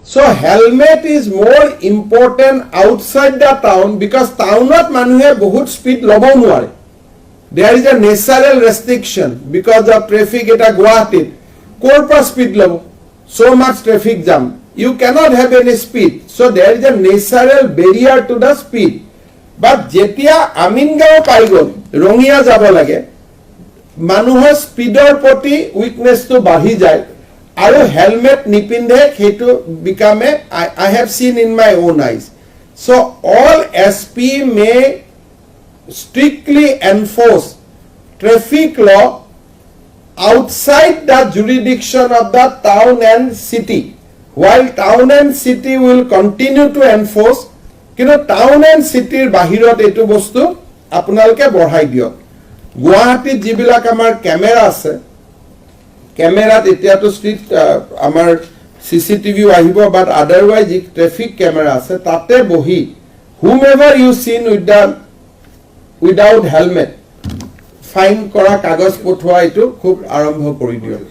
So helmet is more important outside the town because townot manuhe bahut speed lobo nuare. There is a natural restriction because of traffic eta Guwahati korpa speed lobo, so much traffic jam, you cannot have any speed, so there is a natural barrier to the speed. But jetia Amingao pai gol Rongia jabo lage manuhor speeder proti weakness to bahi jay aru helmet nipindhe hetu become I have seen in my own eyes. So all SP may strictly enforce traffic law outside the jurisdiction of the town and city, while town and city will continue to enforce. কিন্তু town and চিটিৰ বাহিৰত এইটো বস্তু আপোনালোকে বঢ়াই দিয়ক. গুৱাহাটীত যিবিলাক আমাৰ কেমেৰা আছে, কেমেৰাত এতিয়াতো ষ্ট্ৰীট আমাৰ CCTV আহিব, বাট আদাৰৱাইজ যি ট্ৰেফিক কেমেৰা আছে তাতে বহি whomever you seen without helmet fine কৰা কাগজ পঠোৱা এইটো খুব আৰম্ভ কৰি দিয়ক.